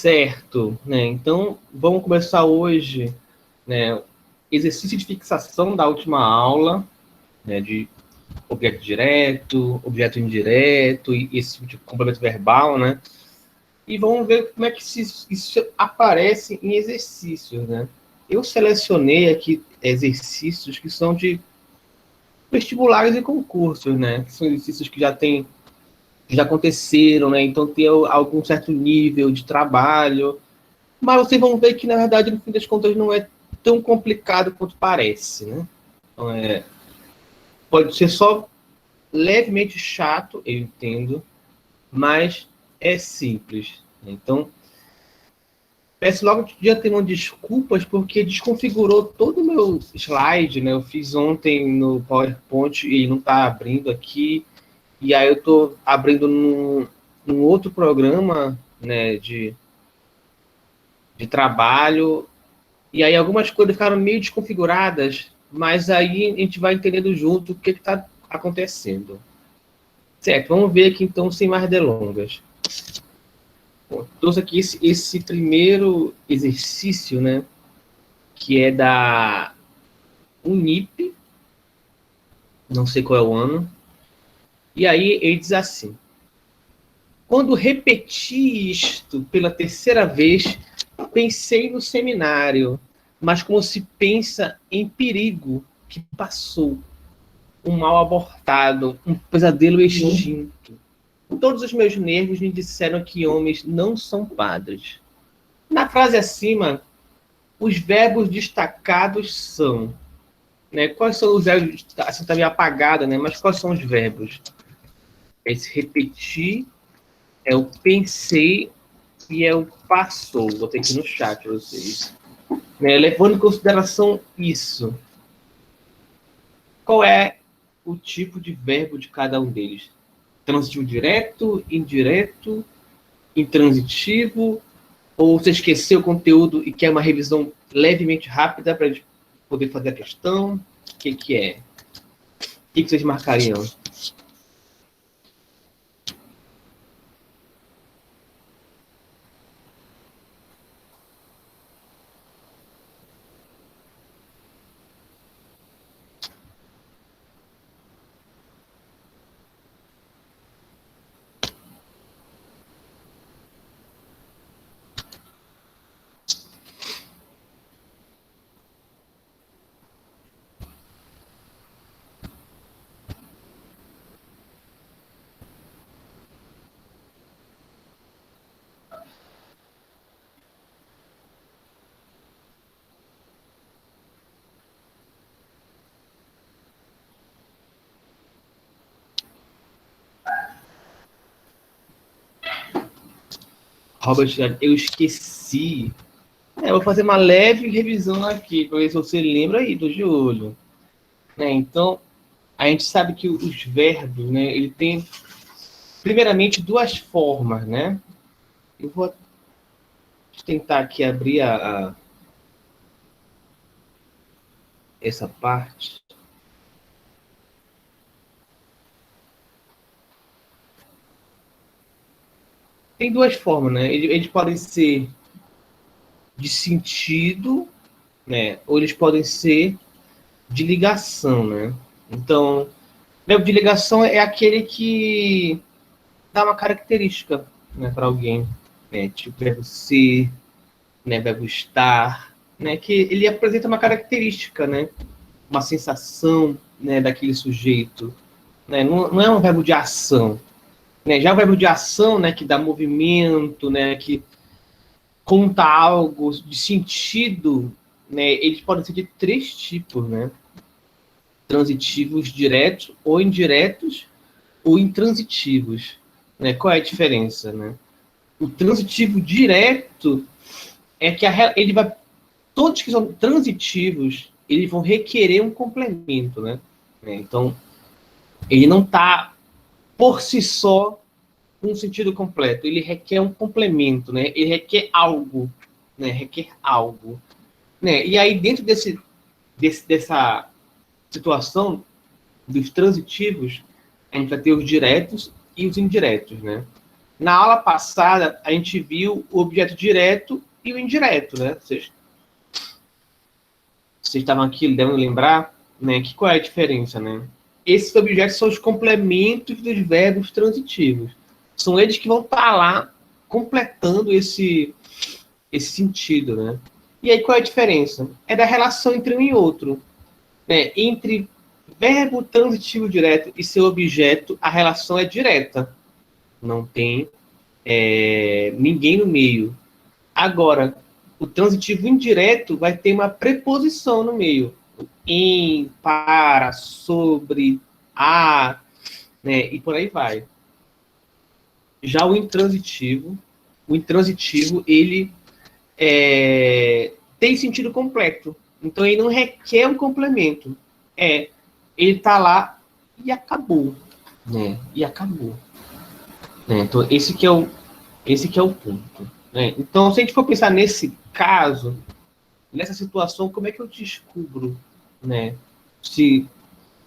Certo, né? Então, vamos começar hoje, né? Exercício de fixação da última aula, né? De objeto direto, objeto indireto, e esse tipo de complemento verbal, né? E vamos ver como é que isso aparece em exercícios, né? Eu selecionei aqui exercícios que são de vestibulares e concursos, né? Que são exercícios que já aconteceram, né? Então tem algum certo nível de trabalho. Mas vocês vão ver que, na verdade, no fim das contas, não é tão complicado quanto parece, né? Então, pode ser só levemente chato, eu entendo, mas é simples. Então, peço logo de antemão desculpas, porque desconfigurou todo o meu slide, né? Eu fiz ontem no PowerPoint e ele não está abrindo aqui. E aí eu estou abrindo num outro programa, né, de trabalho. E aí algumas coisas ficaram meio desconfiguradas, mas aí a gente vai entendendo junto o que está acontecendo. Certo, vamos ver aqui então, sem mais delongas. Bom, trouxe aqui esse primeiro exercício, né, que é da Unip, não sei qual é o ano, e aí ele diz assim: quando repeti isto pela terceira vez, pensei no seminário, mas como se pensa em perigo que passou, um mal abortado, um pesadelo extinto. Todos os meus nervos me disseram que homens não são padres. Na frase acima, os verbos destacados são, né? Quais são os verbos? Assim, está meio apagada, né? Mas quais são os verbos? Esse repetir, é o pensei e é o passou. Vou ter aqui no chat para vocês. Né? Levando em consideração isso, qual é o tipo de verbo de cada um deles? Transitivo direto, indireto, intransitivo, ou você esqueceu o conteúdo e quer uma revisão levemente rápida para a gente poder fazer a questão? O que é? O que vocês marcariam? Robert, eu esqueci. Eu vou fazer uma leve revisão aqui, para ver se você lembra aí, tô de olho. Né? Então, a gente sabe que os verbos, né, ele tem, primeiramente, duas formas, né? Eu vou tentar aqui abrir essa parte. Tem duas formas, né? Eles podem ser de sentido, né? Ou eles podem ser de ligação, né? Então, verbo de ligação é aquele que dá uma característica, né, para alguém, né? Tipo verbo ser, né? Verbo estar, né? Que ele apresenta uma característica, né? Uma sensação, né? Daquele sujeito, né? Não é um verbo de ação, né? Já o verbo de ação, né? Que dá movimento, né? Que conta algo de sentido, né? Eles podem ser de três tipos, né? Transitivos diretos ou indiretos ou intransitivos, né? Qual é a diferença, né? O transitivo direto é que ele vai, todos que são transitivos, eles vão requerer um complemento, né? Então, ele não está por si só um sentido completo, ele requer um complemento, né? Ele requer algo, né? Requer algo, né? E aí dentro dessa situação dos transitivos, a gente vai ter os diretos e os indiretos, né? Na aula passada, a gente viu o objeto direto e o indireto, né? Vocês estavam aqui, devem lembrar, né? Que qual é a diferença, né? Esses objetos são os complementos dos verbos transitivos. São eles que vão estar lá completando esse sentido, né? E aí qual é a diferença? É da relação entre um e outro. Né? Entre verbo transitivo direto e seu objeto, a relação é direta. Não tem ninguém no meio. Agora, o transitivo indireto vai ter uma preposição no meio. Em, para, sobre, a, né? E por aí vai. Já o intransitivo, ele tem sentido completo. Então, ele não requer um complemento. Ele está lá e acabou. Né? E acabou. Né? Então, esse que é o ponto. Né? Então, se a gente for pensar nesse caso, nessa situação, como é que eu descubro, né, se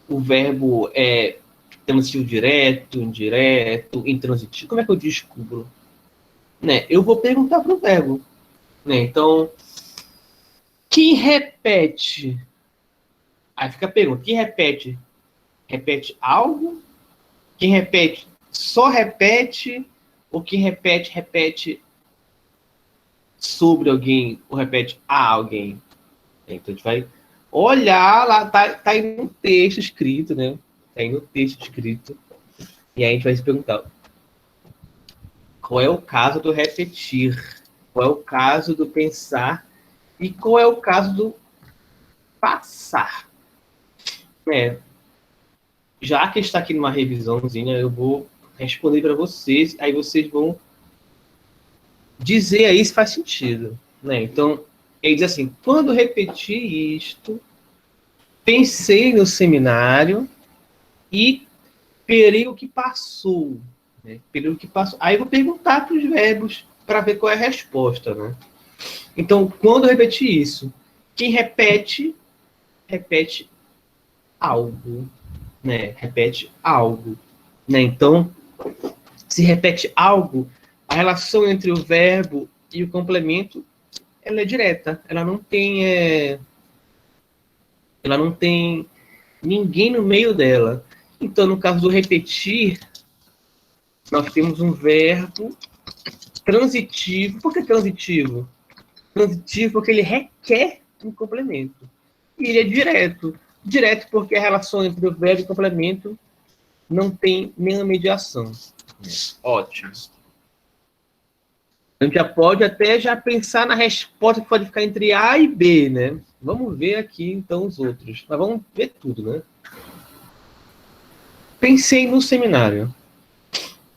o verbo é transitivo direto, indireto, intransitivo? Como é que eu descubro? Né? Eu vou perguntar para o verbo. Né? Então, quem repete? Aí fica a pergunta: quem repete? Repete algo? Quem repete só repete? Ou quem repete, repete sobre alguém ou repete a alguém? Então a gente vai olhar lá, tá aí no texto escrito, né? Tá aí no texto escrito. E aí a gente vai se perguntar: qual é o caso do repetir? Qual é o caso do pensar? E qual é o caso do passar? É, já que está aqui numa revisãozinha, eu vou responder para vocês, aí vocês vão dizer aí se faz sentido. Né? Então, ele diz assim: quando repeti isto, pensei no seminário e período que passou. Né? Período que passou. Aí eu vou perguntar para os verbos para ver qual é a resposta. Né? Então, quando repetir isso, quem repete, repete algo. Né? Repete algo. Né? Então, se repete algo, a relação entre o verbo e o complemento ela é direta. Ela não tem ninguém no meio dela. Então, no caso do repetir, nós temos um verbo transitivo. Por que transitivo? Transitivo porque ele requer um complemento. E ele é direto. Direto porque a relação entre o verbo e o complemento não tem nenhuma mediação. Ótimo. A gente já pode até já pensar na resposta que pode ficar entre A e B, né? Vamos ver aqui, então, os outros. Mas vamos ver tudo, né? Pensei no seminário.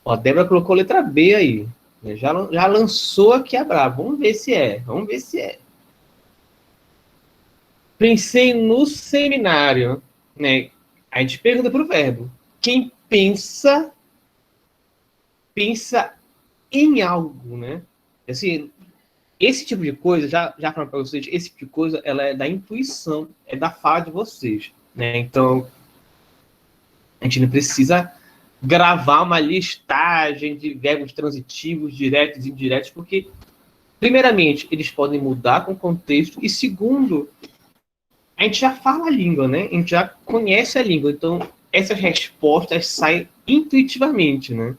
Ó, a Débora colocou letra B aí. Já lançou aqui a brava. Vamos ver se é. Vamos ver se é. Pensei no seminário. Né? A gente pergunta para o verbo. Quem pensa, pensa em algo, né? Assim, esse tipo de coisa, já falando para vocês, esse tipo de coisa, ela é da intuição, é da fala de vocês, né? Então, a gente não precisa gravar uma listagem de verbos transitivos, diretos e indiretos, porque, primeiramente, eles podem mudar com o contexto, e segundo, a gente já fala a língua, né? A gente já conhece a língua, então essas respostas saem intuitivamente, né?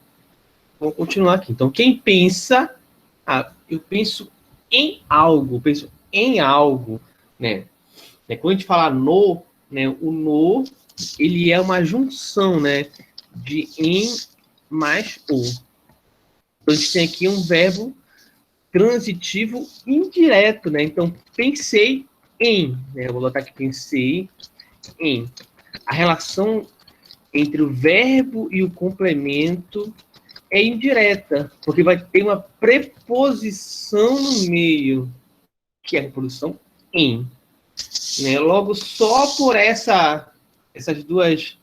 Vamos continuar aqui. Então, quem pensa, eu penso penso em algo, né? Quando a gente fala no, né? O no, ele é uma junção, né? De em mais o. Então, a gente tem aqui um verbo transitivo indireto, né? Então, pensei em, né? Eu vou botar aqui, pensei em. A relação entre o verbo e o complemento é indireta, porque vai ter uma preposição no meio, que é a preposição em. Né? Logo, só por essas duas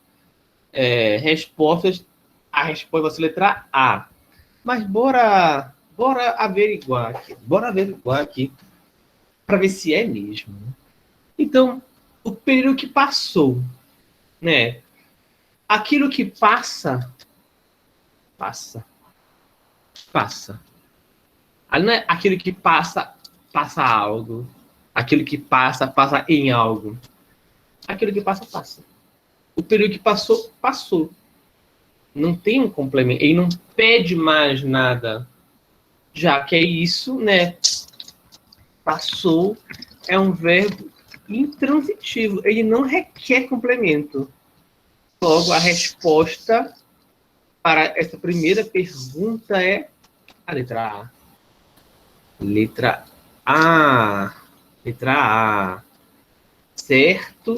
respostas, a resposta vai ser letra A. Mas bora averiguar aqui, para ver se é mesmo. Então, o período que passou, né? Aquilo que passa, passa. passa. Ali não é aquilo que passa, passa algo. Aquilo que passa, passa em algo. Aquilo que passa, passa. O período que passou, passou. Não tem um complemento. Ele não pede mais nada. Já que é isso, né? Passou é um verbo intransitivo. Ele não requer complemento. Logo, a resposta para essa primeira pergunta é a letra A. Letra A. Letra A. Certo?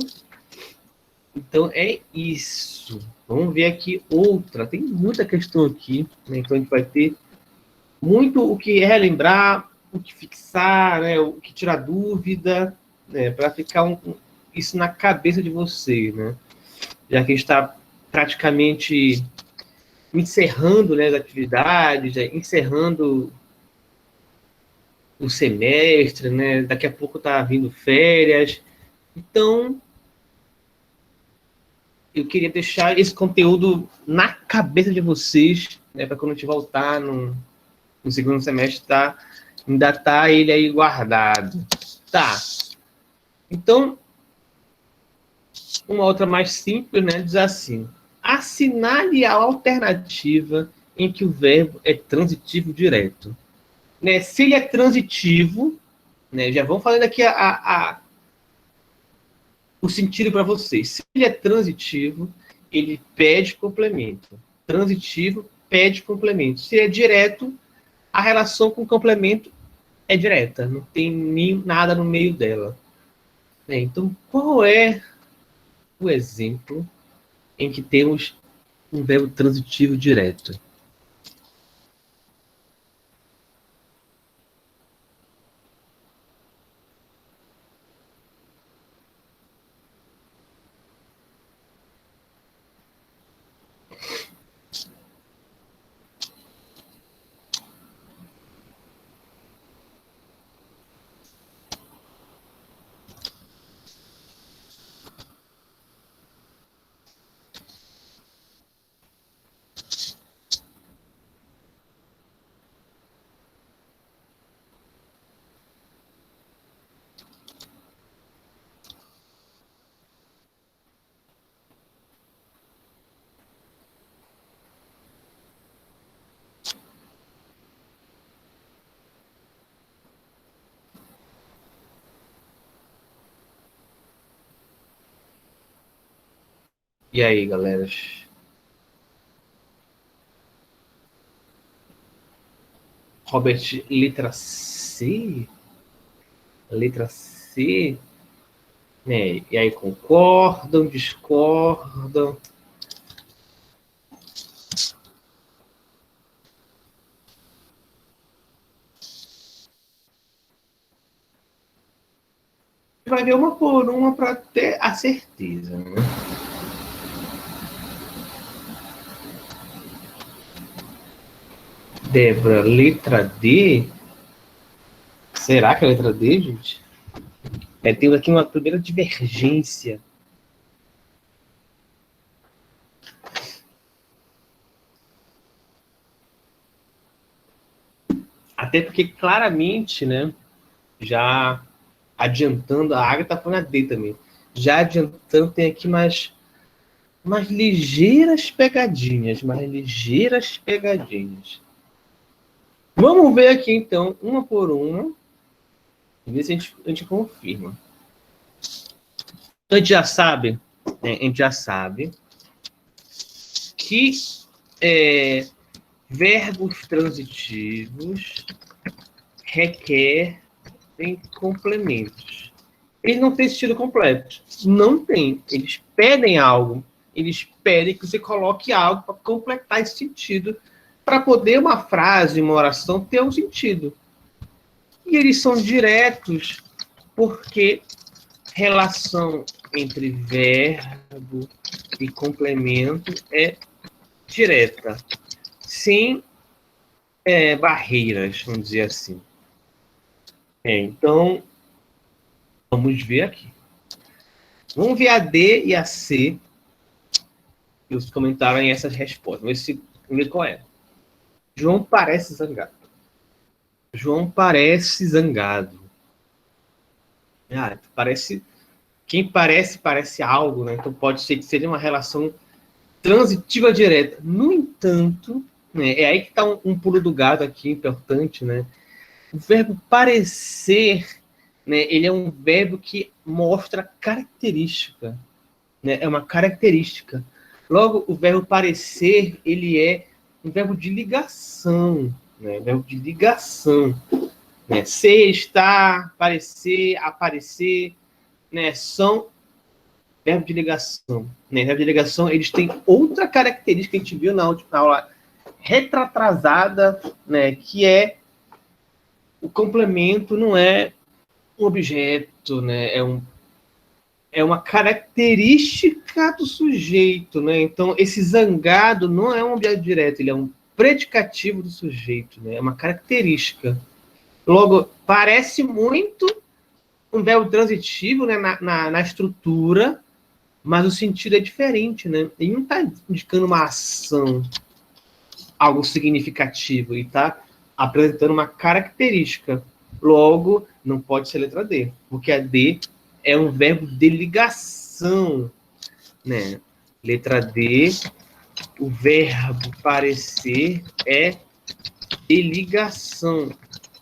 Então é isso. Vamos ver aqui outra. Tem muita questão aqui, né? Então a gente vai ter muito o que relembrar, o que fixar, né? O que tirar dúvida, né? Para ficar isso na cabeça de vocês, né? Já que a gente está praticamente encerrando, né, as atividades, encerrando o semestre, né? Daqui a pouco tá vindo férias. Então, eu queria deixar esse conteúdo na cabeça de vocês, né, para quando a gente voltar no segundo semestre, ainda tá ele aí guardado. Tá. Então, uma outra mais simples, né, diz assim: assinale a alternativa em que o verbo é transitivo direto. Né, se ele é transitivo, né, já vamos falando aqui o sentido para vocês. Se ele é transitivo, ele pede complemento. Transitivo pede complemento. Se é direto, a relação com o complemento é direta. Não tem nem nada no meio dela. Então, qual é o exemplo em que temos um verbo transitivo direto? E aí, galera? Robert, letra C? Letra C? Né? E aí, concordam, discordam? Vai ver uma por uma para ter a certeza, né? Débora, letra D? Será que é a letra D, gente? Temos aqui uma primeira divergência. Até porque claramente, né? Já adiantando, a Agatha tá falando a D também. Já adiantando, tem aqui mais ligeiras pegadinhas, mais ligeiras pegadinhas. Vamos ver aqui, então, uma por uma, e ver se a gente confirma. A gente já sabe, né, a gente já sabe que verbos transitivos requerem complementos. Eles não têm sentido completo. Não tem. Eles pedem algo. Eles pedem que você coloque algo para completar esse sentido, para poder uma frase, uma oração ter um sentido. E eles são diretos porque relação entre verbo e complemento é direta, sem barreiras, vamos dizer assim. Então, vamos ver aqui. Vamos ver a D e a C, que os comentaram essas respostas. Vamos ver qual é. João parece zangado. João parece zangado. Parece. Quem parece algo, né? Então pode ser que seja uma relação transitiva direta. No entanto, né, é aí que está um pulo do gato aqui importante, né? O verbo parecer, né, ele é um verbo que mostra característica, né? É uma característica. Logo, o verbo parecer, ele é um verbo de ligação, né? Verbo de ligação, né? Ser, estar, parecer, aparecer, né? São verbo de ligação. Né? Verbo de ligação, eles têm outra característica que a gente viu na última aula retratrasada, né? Que é o complemento não é um objeto, né? É uma característica do sujeito, né? Então, esse zangado não é um objeto direto, ele é um predicativo do sujeito, né? É uma característica. Logo, parece muito um verbo transitivo, né? Na estrutura, mas o sentido é diferente, né? Ele não está indicando uma ação, algo significativo, e está apresentando uma característica. Logo, não pode ser letra D, porque a D é um verbo de ligação, né? Letra D, o verbo parecer é de ligação,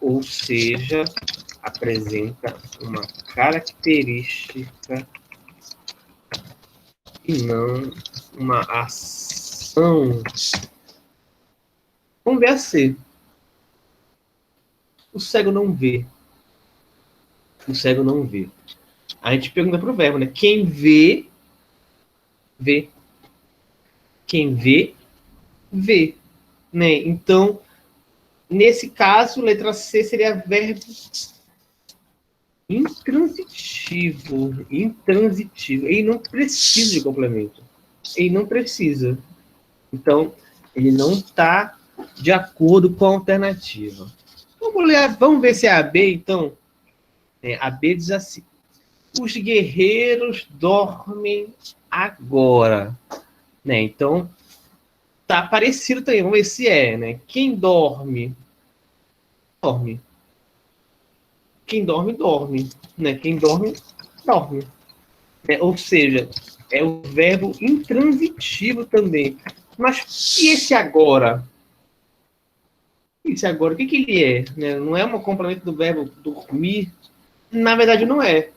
ou seja, apresenta uma característica e não uma ação. Vamos ver a C. O cego não vê. O cego não vê. A gente pergunta para o verbo, né? Quem vê, vê. Quem vê, vê. Né? Então, nesse caso, letra C seria verbo intransitivo. Intransitivo. Ele não precisa de complemento. Ele não precisa. Então, ele não está de acordo com a alternativa. Vamos ver se é a B, então. A B diz assim: os guerreiros dormem agora. Né? Então, tá parecido também. Vamos ver se é, né? Quem dorme, dorme. Quem dorme, dorme. Né? Quem dorme, dorme. Ou seja, é o verbo intransitivo também. Mas e esse agora? Esse agora, o que ele é? Né? Não é um complemento do verbo dormir? Na verdade, não é.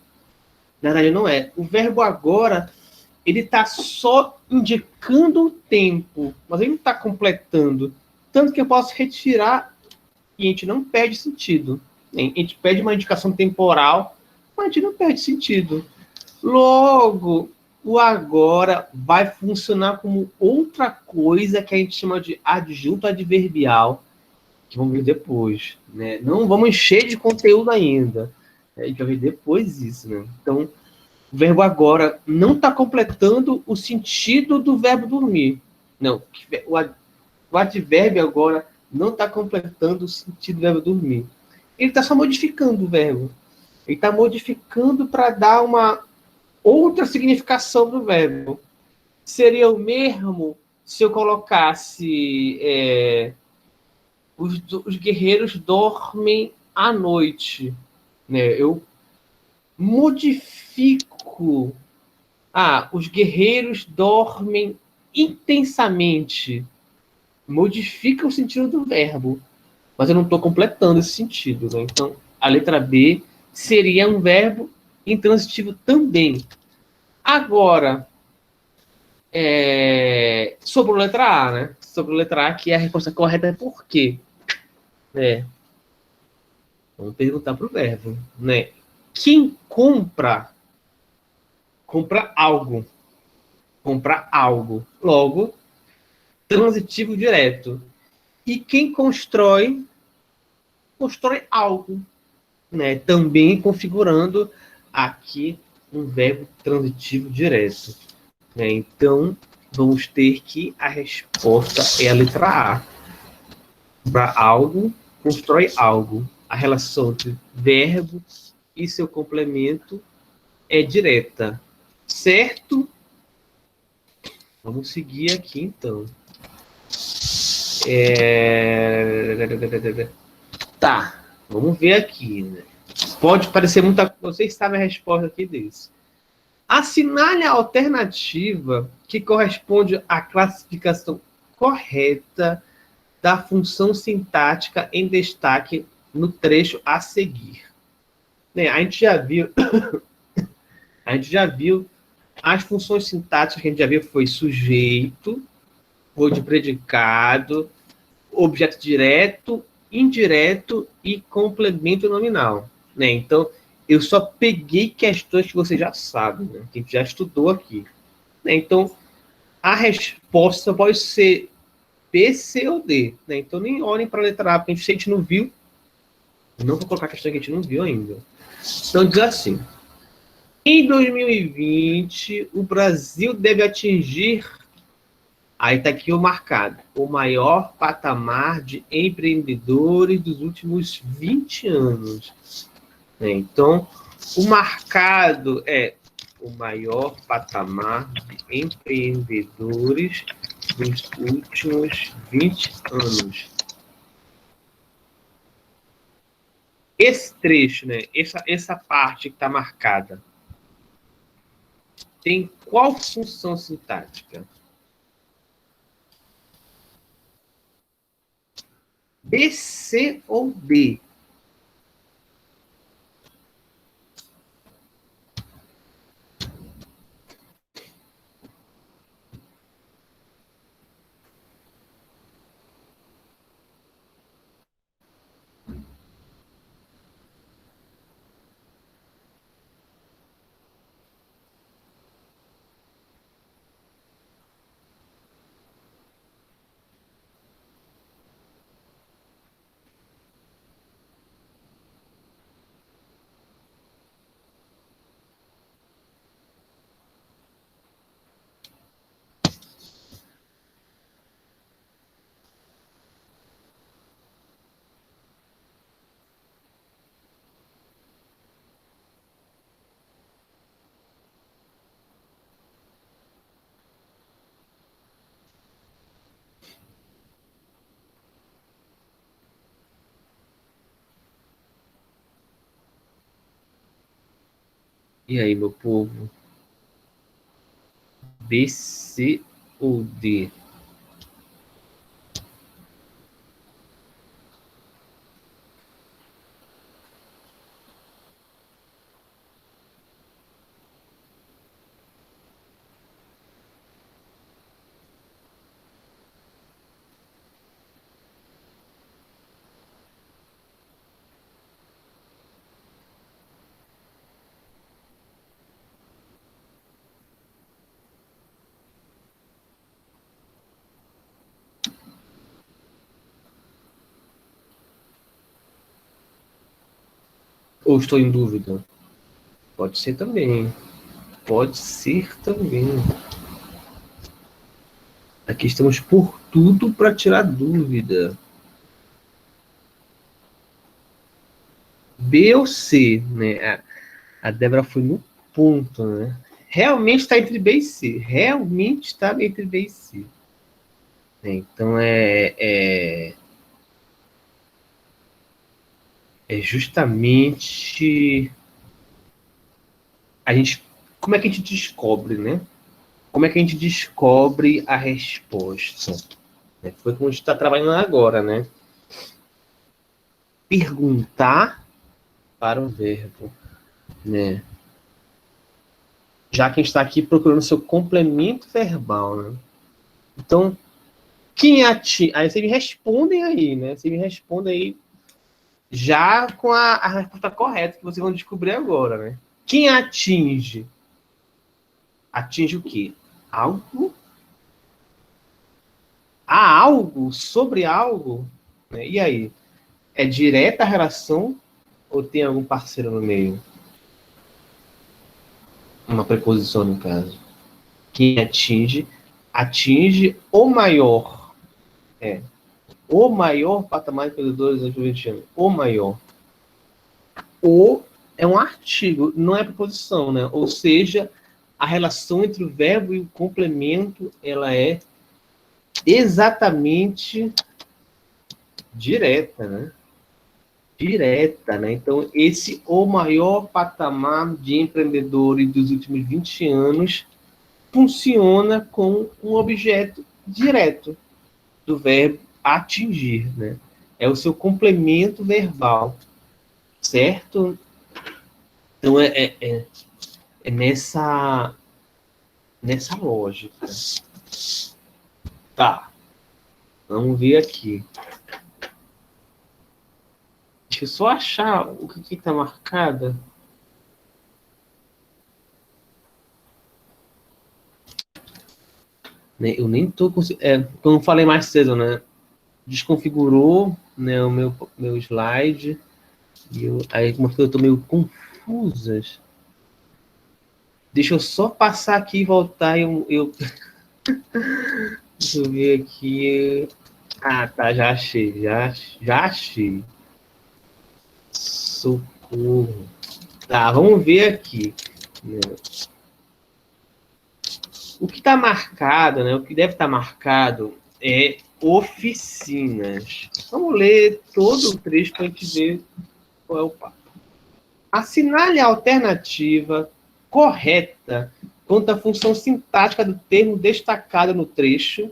Na verdade, não é. O verbo agora, ele está só indicando o tempo, mas ele não está completando. Tanto que eu posso retirar e a gente não perde sentido. A gente perde uma indicação temporal, mas a gente não perde sentido. Logo, o agora vai funcionar como outra coisa que a gente chama de adjunto adverbial, que vamos ver depois. Né? Não vamos encher de conteúdo ainda. A gente vai ver depois isso. Né? Então, o verbo agora não está completando o sentido do verbo dormir. Não, o advérbio agora não está completando o sentido do verbo dormir. Ele está só modificando o verbo. Ele está modificando para dar uma outra significação do verbo. Seria o mesmo se eu colocasse os guerreiros dormem à noite. Né? Eu modifico. Os guerreiros dormem intensamente. Modifica o sentido do verbo. Mas eu não estou completando esse sentido. Né? Então, a letra B seria um verbo intransitivo também. Agora, sobre a letra A, né? Sobre a letra A, que é a resposta correta é por quê? Vamos perguntar para o verbo. Né? Quem compra algo. Compra algo. Logo, transitivo direto. E quem constrói algo. Né? Também configurando aqui um verbo transitivo direto. Né? Então, vamos ter que a resposta é a letra A. Para algo, constrói algo. A relação entre verbo e seu complemento é direta. Certo? Vamos seguir aqui, então. Tá, vamos ver aqui, né? Pode parecer muita... Vocês sabem a resposta aqui desse. Assinale a alternativa que corresponde à classificação correta da função sintática em destaque no trecho a seguir. Né, a gente já viu as funções sintáticas que a gente já viu foi sujeito, foi de predicado, objeto direto, indireto e complemento nominal. Né? Então, eu só peguei questões que você já sabe, né? Que a gente já estudou aqui. Né? Então, a resposta pode ser B, C ou D. Né? Então, nem olhem para a letra A, porque a gente não viu. Não vou colocar a questão que a gente não viu ainda. Então, diz assim. Em 2020, o Brasil deve atingir, aí está aqui o marcado, o maior patamar de empreendedores dos últimos 20 anos. Então, o marcado é o maior patamar de empreendedores dos últimos 20 anos. Esse trecho, né, essa parte que está marcada, tem qual função sintática? B, C ou D? E aí, meu povo? B, C ou D? Ou estou em dúvida? Pode ser também. Pode ser também. Aqui estamos por tudo para tirar dúvida. B ou C, né? A Débora foi no ponto, né? Realmente está entre B e C. Realmente está entre B e C. Então, é justamente a gente... Como é que a gente descobre, né? Como é que a gente descobre a resposta? Foi como a gente está trabalhando agora, né? Perguntar para o verbo, né? Já que a gente está aqui procurando seu complemento verbal, né? Então, quem atinge... Aí vocês me respondem aí, né? Vocês me respondem aí já com a resposta correta que vocês vão descobrir agora, né? Quem atinge? Atinge o quê? Algo? Há algo sobre algo? Né? E aí? É direta a relação ou tem algum parceiro no meio? Uma preposição, no caso. Quem atinge, atinge o maior. O maior patamar de empreendedores da Juventina. O maior. O é um artigo, não é preposição, né? Ou seja, a relação entre o verbo e o complemento, ela é exatamente direta, né? Direta, né? Então, esse é o maior patamar de empreendedores dos últimos 20 anos funciona com um objeto direto do verbo atingir, né? É o seu complemento verbal, certo? Então, é nessa lógica. Tá, vamos ver aqui. Deixa eu só achar o que está marcado. Eu nem tô conseguindo. Como eu falei mais cedo, né? Desconfigurou, né, o meu slide. Aí como eu tô meio confusas. Deixa eu só passar aqui e voltar. Deixa eu ver aqui. Ah, tá, já achei. Já achei. Socorro. Tá, vamos ver aqui. O que está marcado, né? O que deve estar marcado é oficinas. Vamos ler todo o trecho para a gente ver qual é o papo. Assinale a alternativa correta quanto à função sintática do termo destacado no trecho.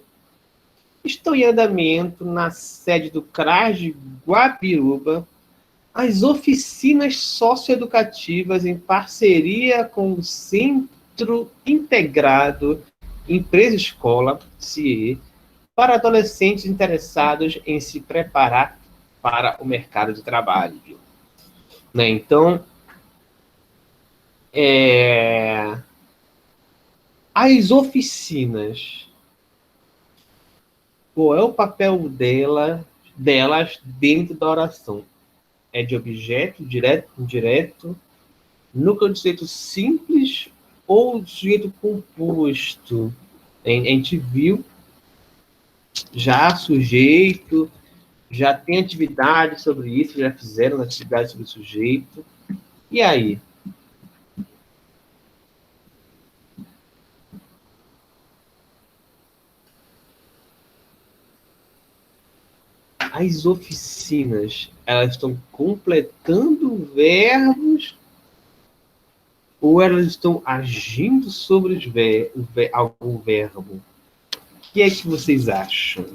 Estou em andamento na sede do CRAS de Guabiruba as oficinas socioeducativas em parceria com o Centro Integrado Empresa Escola, CIE, para adolescentes interessados em se preparar para o mercado de trabalho. Né? Então, as oficinas, qual é o papel delas dentro da oração? É de objeto, direto, indireto, núcleo de sujeito simples ou sujeito composto? A gente viu já sujeito, já tem atividade sobre isso, já fizeram atividade sobre o sujeito. E aí? As oficinas, elas estão completando verbos ou elas estão agindo sobre algum verbo? O que é que vocês acham?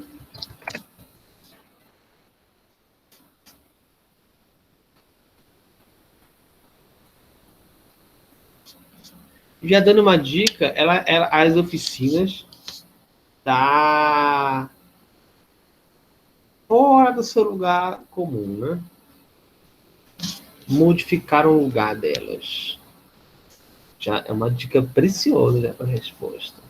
Já dando uma dica, as oficinas tá fora do seu lugar comum, né? Modificar o lugar delas. Já é uma dica preciosa, né, para a resposta.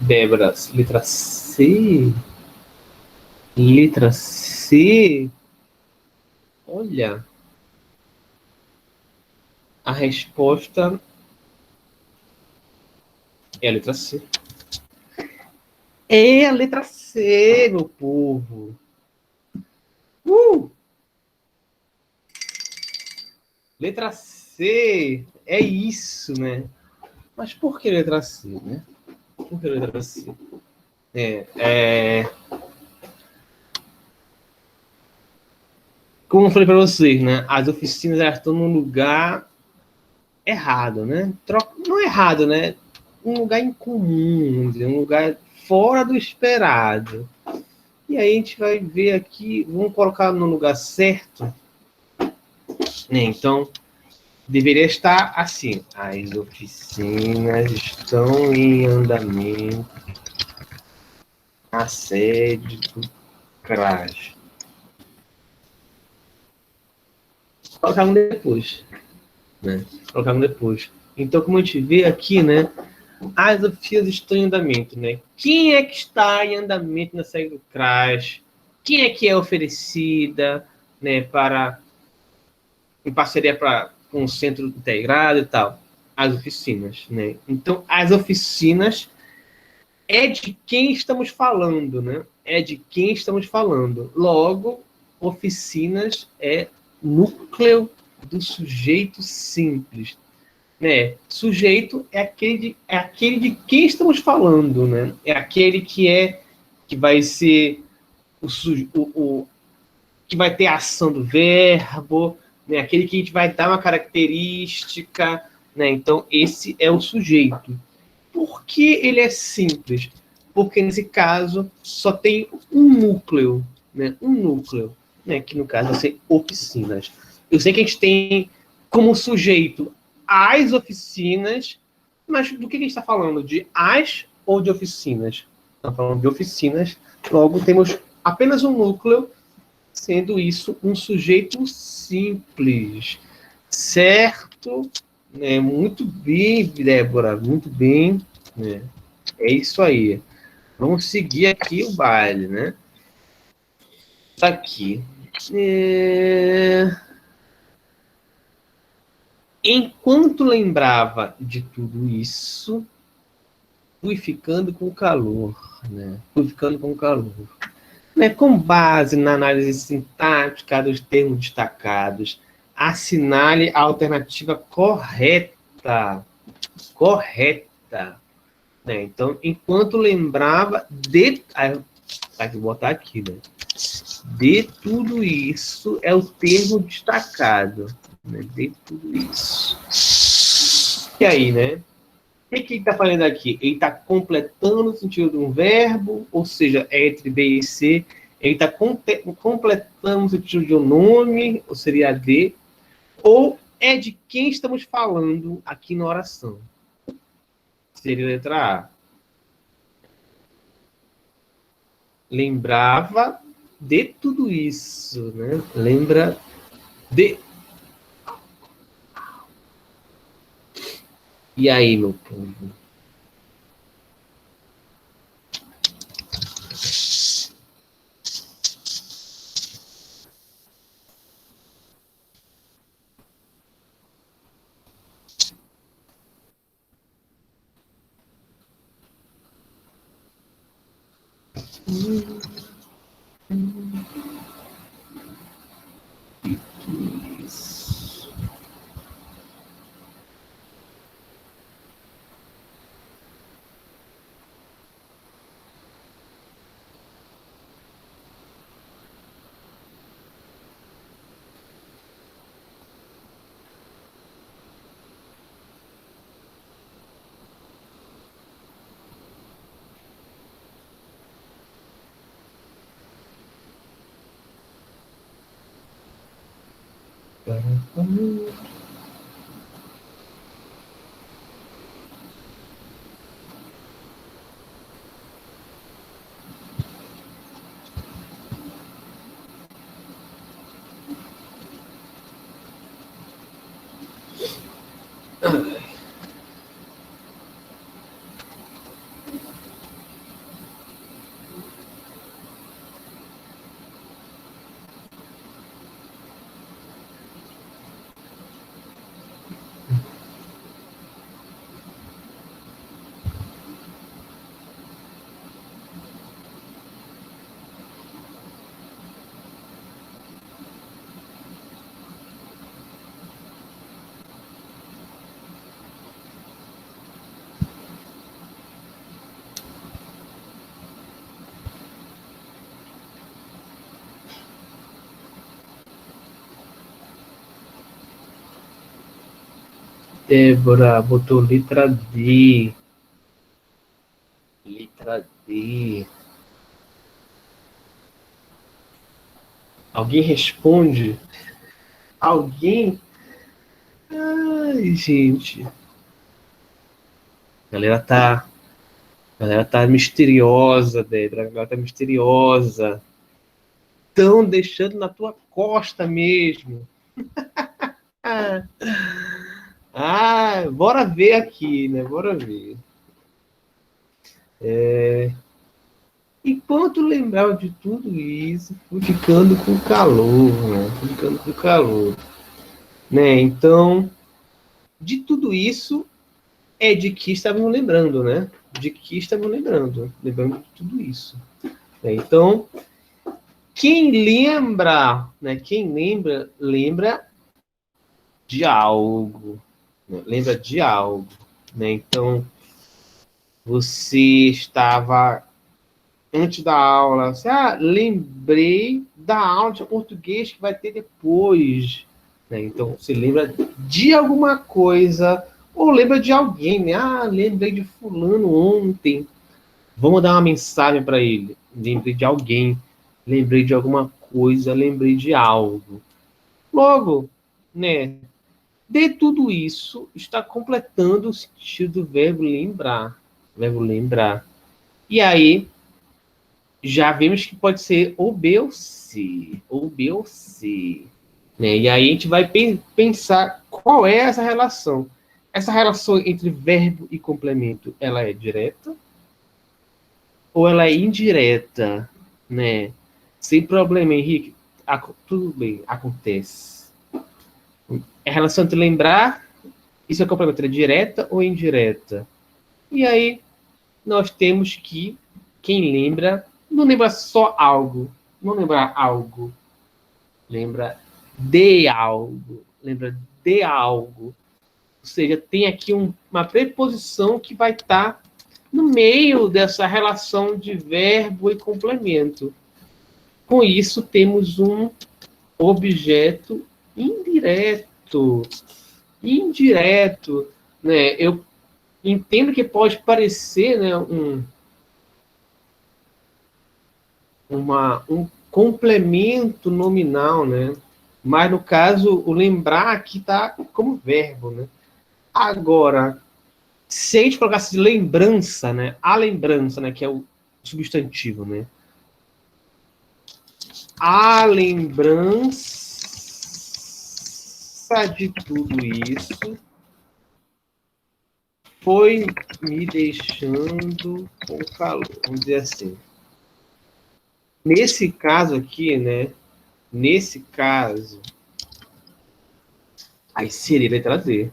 Débora, letra C. Letra C. Olha, a resposta é a letra C. É a letra C, meu povo. Uh! Letra C. É isso, né? Mas por que letra C, né? Por que letra C? É, como eu falei para vocês, né? As oficinas elas estão num lugar errado, né? Não errado, né? Um lugar incomum, um lugar fora do esperado. E aí a gente vai ver aqui, vamos colocar no lugar certo, né? Então, deveria estar assim. As oficinas estão em andamento na sede do CRAS. Colocar um depois, né? Colocar um depois. Então, como a gente vê aqui, né? As oficinas estão em andamento, né? Quem é que está em andamento na sede do CRAS? Quem é que é oferecida, né? Em parceria com o centro integrado e tal? As oficinas, né? Então, as oficinas é de quem estamos falando, né? É de quem estamos falando. Logo, oficinas é núcleo do sujeito simples, né? Sujeito é aquele de quem estamos falando, né? É aquele que vai ser o que vai ter a ação do verbo, né? Aquele que a gente vai dar uma característica, né? Então esse é o sujeito. Por que ele é simples? Porque nesse caso só tem um núcleo, né? Um núcleo, né? Que no caso vai ser oficinas. Eu sei que a gente tem como sujeito as oficinas, mas do que a gente está falando? De as ou de oficinas? Estamos falando de oficinas, logo temos apenas um núcleo, sendo isso um sujeito simples. Certo? Muito bem, Débora, muito bem. Né? É isso aí. Vamos seguir aqui o baile, né? Tá aqui. Enquanto lembrava de tudo isso, fui ficando com calor, né? Fui ficando com calor. Né? Com base na análise sintática dos termos destacados, assinale a alternativa correta. Correta. Né? Então, enquanto lembrava de. Tá que botar aqui, né? De tudo isso é o termo destacado. Né? De tudo isso. E aí, né? O que ele está fazendo aqui? Ele está completando o sentido de um verbo, ou seja, é entre B e C. Ele está completando o sentido de um nome, ou seria de, ou é de quem estamos falando aqui na oração. Seria a letra A. Lembrava de tudo isso, né? Lembra de. E aí, meu povo? Débora botou letra D. Letra D. Alguém responde? Alguém? Ai, gente. A galera tá misteriosa, Débora. A galera tá misteriosa. Estão deixando na tua costa mesmo. Ah, bora ver aqui, né? Bora ver. Enquanto lembrava de tudo isso, fui ficando com calor, né? Fui ficando com calor, né? Então, de tudo isso, é de que estavam lembrando, né? De que estavam lembrando, lembrando de tudo isso. Né? Então, quem lembra, né? Quem lembra, lembra de algo, né? Lembra de algo, né? Então, você estava antes da aula, você, lembrei da aula de português que vai ter depois, né? Então, você lembra de alguma coisa ou lembra de alguém, né? Lembrei de fulano ontem. Vamos dar uma mensagem para ele. Lembrei de alguém, lembrei de alguma coisa, lembrei de algo. Logo, né? De tudo isso está completando o sentido do verbo lembrar. Verbo lembrar. E aí, já vimos que pode ser ou B ou C. Ou B ou C. Né? E aí a gente vai pensar qual é essa relação. Essa relação entre verbo e complemento, ela é direta ou ela é indireta? Né? Sem problema, Henrique. Tudo bem, acontece. É a relação entre lembrar, isso é complemento, é direta ou indireta? E aí nós temos que quem lembra não lembra só algo, não lembra algo, lembra de algo, lembra de algo. Ou seja, tem aqui uma preposição que vai estar no meio dessa relação de verbo e complemento. Com isso, temos um objeto indireto. Indireto, né? Eu entendo que pode parecer, né, um complemento nominal, né? Mas no caso, o lembrar aqui está como verbo, né? Agora, se a gente colocasse lembrança, né? A lembrança, né? Que é o substantivo, né? A lembrança de tudo isso foi me deixando com calor, vamos dizer assim. Nesse caso aqui, né? Nesse caso, aí seria a letra D.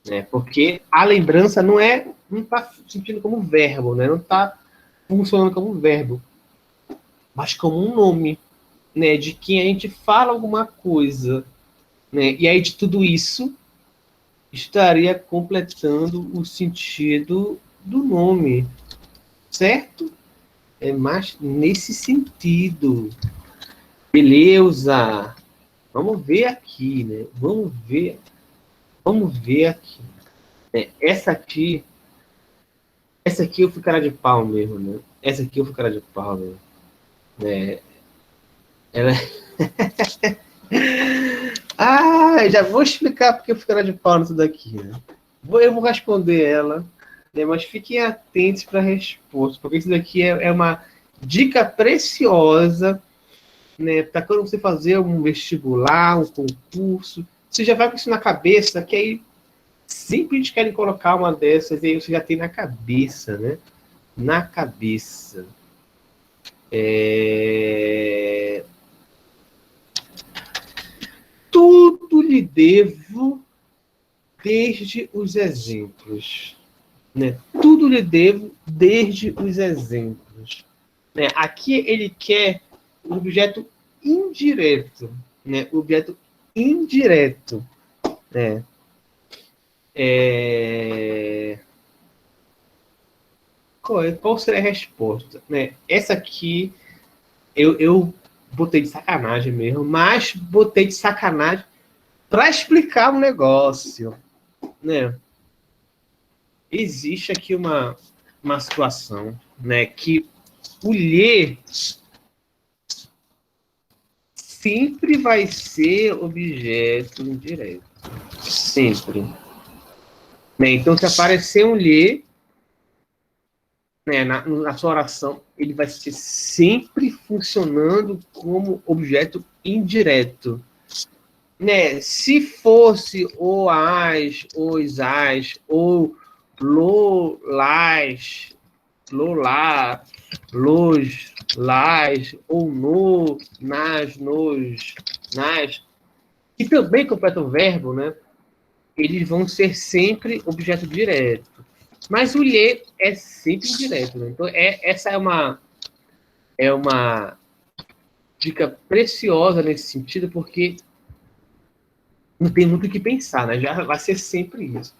Né? Porque a lembrança não está sentindo como verbo, né? Não está funcionando como verbo, mas como um nome, né? De quem a gente fala alguma coisa, né? E aí de tudo isso estaria completando o sentido do nome, certo? É mais nesse sentido. Beleza. Vamos ver aqui, né? Vamos ver aqui. Essa aqui eu fui cara de pau mesmo, né? Essa aqui eu fui cara de pau mesmo. Né? Ela... já vou explicar porque eu fui cara de pau nisso daqui, né? Eu vou responder ela, né? Mas fiquem atentos para a resposta, porque isso daqui é uma dica preciosa, né? Para quando você fazer um vestibular, um concurso, você já vai com isso na cabeça, que aí sempre eles querem colocar uma dessas, e aí você já tem na cabeça, né? Na cabeça. Tudo lhe devo desde os exemplos. Né? Tudo lhe devo desde os exemplos. Né? Aqui ele quer o objeto indireto. Né? O objeto indireto. Né? Qual seria a resposta? Né? Essa aqui eu botei de sacanagem mesmo, mas botei de sacanagem para explicar um negócio, né? Existe aqui uma situação, né, que o lhe sempre vai ser objeto indireto. Sempre. Né? Então, se aparecer um lhe, né, na sua oração, ele vai ser sempre funcionando como objeto indireto. Né? Se fosse o as, os as, ou lo, las, lolá, los, las, ou no, nas, nos, nas, que também completa o verbo, né? Eles vão ser sempre objeto direto. Mas o lhe é sempre indireto, né? Então, essa é uma dica preciosa nesse sentido, porque não tem muito o que pensar, né? Já vai ser sempre isso.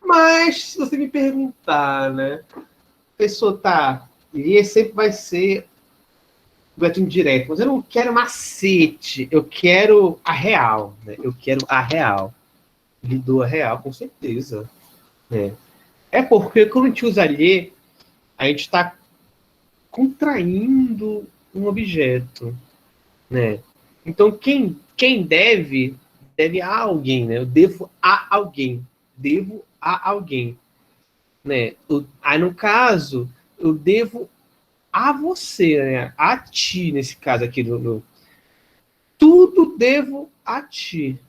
Mas, se você me perguntar, né? A pessoa tá... lhe sempre vai ser objeto indireto. Mas eu não quero macete. Eu quero a real, né? Eu quero a real. Lhe dou a real, com certeza. Né? É porque quando a gente usa lhe, a gente está contraindo um objeto, né? Então, quem deve a alguém, né? Eu devo a alguém. Devo a alguém, né? Aí, no caso, eu devo a você, né? A ti, nesse caso aqui. Tudo devo a ti.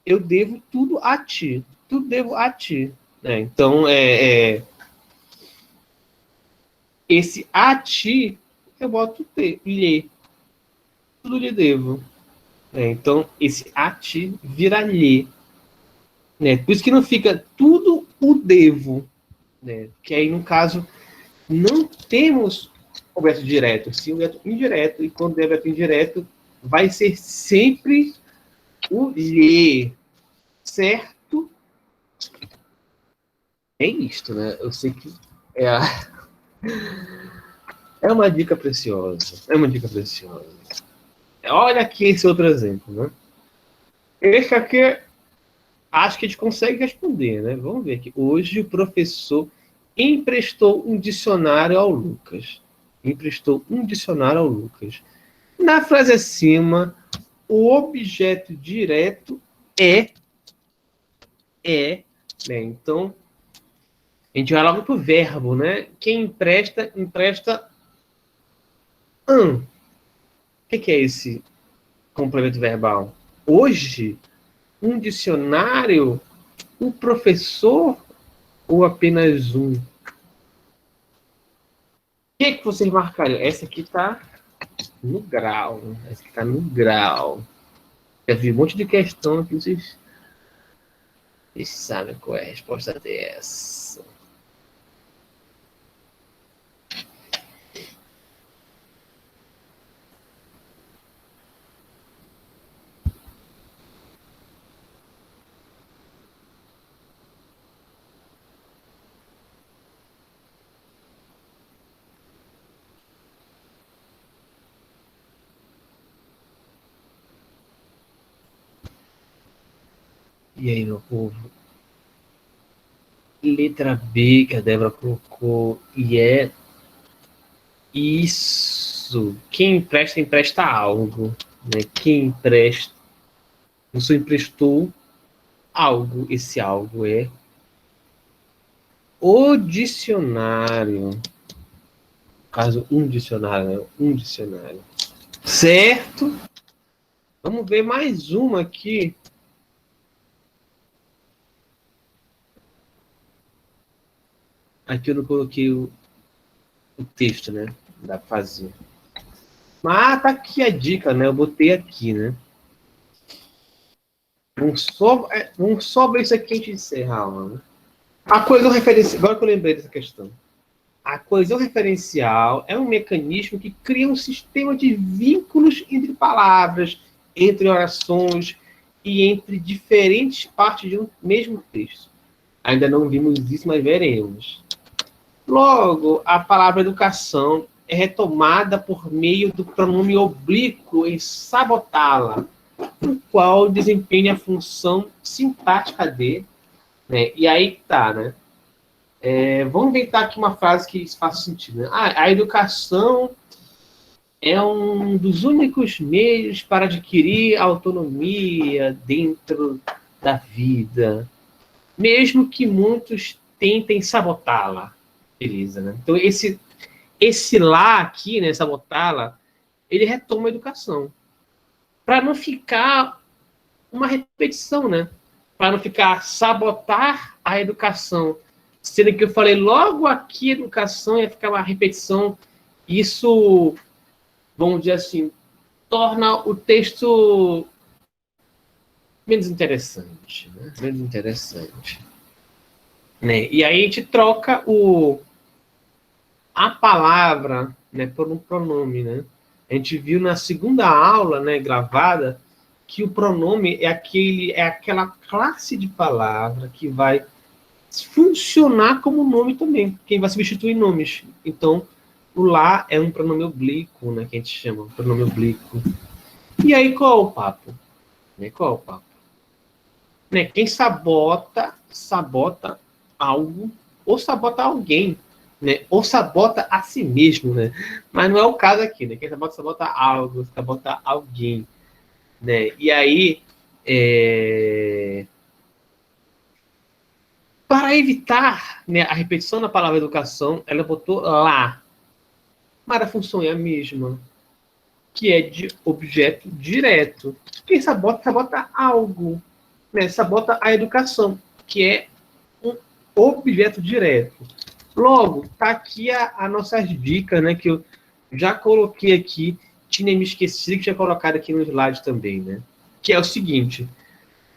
Eu devo tudo a ti. Tudo devo a ti. Né? Então, esse a ti, eu boto lhe. Tudo lhe devo. Então, esse a ti vira lhe. Né? Por isso que não fica tudo o devo. Né? Que aí, no caso, não temos objeto direto, sim objeto indireto. E quando é objeto indireto, vai ser sempre o lhe. Certo? É isto, né? Eu sei que é, é uma dica preciosa. É uma dica preciosa. Olha aqui esse outro exemplo, né? Esse aqui, acho que a gente consegue responder, né? Vamos ver aqui. Hoje o professor emprestou um dicionário ao Lucas. Emprestou um dicionário ao Lucas. Na frase acima, o objeto direto é, né? Então, a gente vai logo para o verbo, né? Quem empresta, empresta O que é esse complemento verbal? Hoje, um dicionário, um professor ou apenas um? O que vocês marcariam? Essa aqui está no grau. Essa aqui está no grau. Já vi um monte de questão aqui, vocês sabem qual é a resposta dessa. E aí, meu povo? Letra B que a Débora colocou. E é isso. Quem empresta, empresta algo. Né? Quem empresta. Você emprestou algo. Esse algo é o dicionário. No caso, um dicionário. Né? Um dicionário. Certo? Vamos ver mais uma aqui. Aqui eu não coloquei o texto, né? Da fazer. Mas tá aqui a dica, né? Eu botei aqui, né? Vamos só ver isso aqui antes de encerrar, mano. A coesão referencial. Agora que eu lembrei dessa questão. A coesão referencial é um mecanismo que cria um sistema de vínculos entre palavras, entre orações e entre diferentes partes de um mesmo texto. Ainda não vimos isso, mas veremos. Logo, a palavra educação é retomada por meio do pronome oblíquo em sabotá-la, o qual desempenha a função sintática de, né? E aí tá, né? Vamos inventar aqui uma frase que faça sentido, né? A educação é um dos únicos meios para adquirir autonomia dentro da vida, mesmo que muitos tentem sabotá-la. Beleza, né? Então, esse lá aqui, né, sabotá-la, ele retoma a educação. Para não ficar uma repetição, né? Para não ficar sabotar a educação. Sendo que eu falei logo aqui, educação, ia ficar uma repetição. Isso, vamos dizer assim, torna o texto menos interessante, né? Menos interessante. Né? E aí a gente troca a palavra, né, por um pronome, né? A gente viu na segunda aula, né, gravada, que o pronome é aquela classe de palavra que vai funcionar como nome também, quem vai substituir nomes. Então, o lá é um pronome oblíquo, né, que a gente chama, pronome oblíquo. E aí, qual é o papo? Qual é o papo? Né, quem sabota algo, ou sabota alguém, né, ou sabota a si mesmo, né? Mas não é o caso aqui, né? Quem sabota algo, sabota alguém, né? E aí, para evitar, né, a repetição da palavra educação, ela botou lá. Mas a função é a mesma, que é de objeto direto. Quem sabota algo, né? Sabota a educação, que é um objeto direto. Logo, tá aqui a nossas dicas, né? Que eu já coloquei aqui, tinha me esquecido que tinha colocado aqui no slide também, né? Que é o seguinte: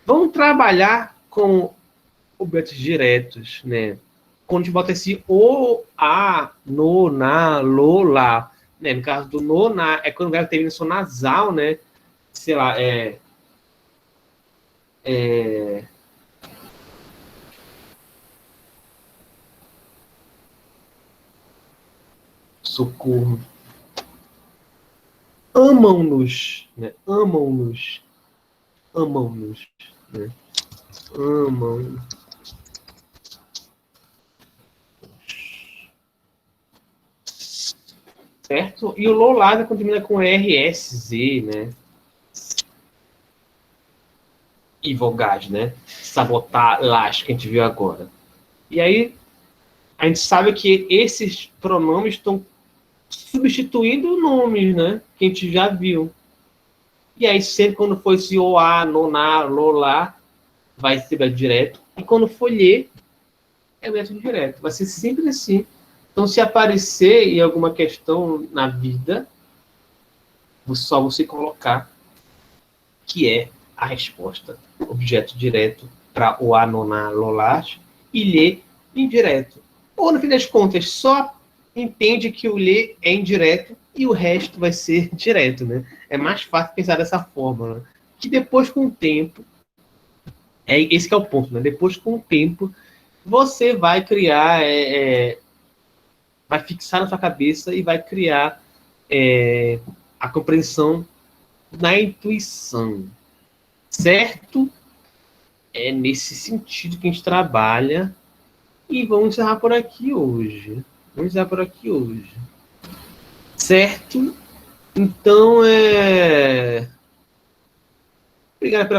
vamos trabalhar com objetos diretos, né? Quando a gente bota esse o, a, no, na, lo, lá, né? No caso do no, na, é quando o verbo termina som nasal, né? Sei lá, socorro. Amam-nos, né? Amam-nos. Amam-nos, né? Amam. Certo? E o lolada quando termina com RSZ, né? E vogais, né? Sabotar, lash, que a gente viu agora. E aí, a gente sabe que esses pronomes estão substituindo nomes, né? Que a gente já viu. E aí, sempre quando for esse OA, noná, lolá, vai ser direto. E quando for lhe, é método direto. Vai ser sempre assim. Então, se aparecer em alguma questão na vida, só você colocar que é a resposta. Objeto direto para o anonar lolar e lhe indireto. Ou, no fim das contas, só entende que o lhe é indireto e o resto vai ser direto, né? É mais fácil pensar dessa forma, né? Que depois, com o tempo, esse que é o ponto, né? Depois, com o tempo, você vai criar, vai fixar na sua cabeça e vai criar a compreensão na intuição, certo? É nesse sentido que a gente trabalha. E vamos encerrar por aqui hoje. Vamos encerrar por aqui hoje. Certo? Então, obrigado pela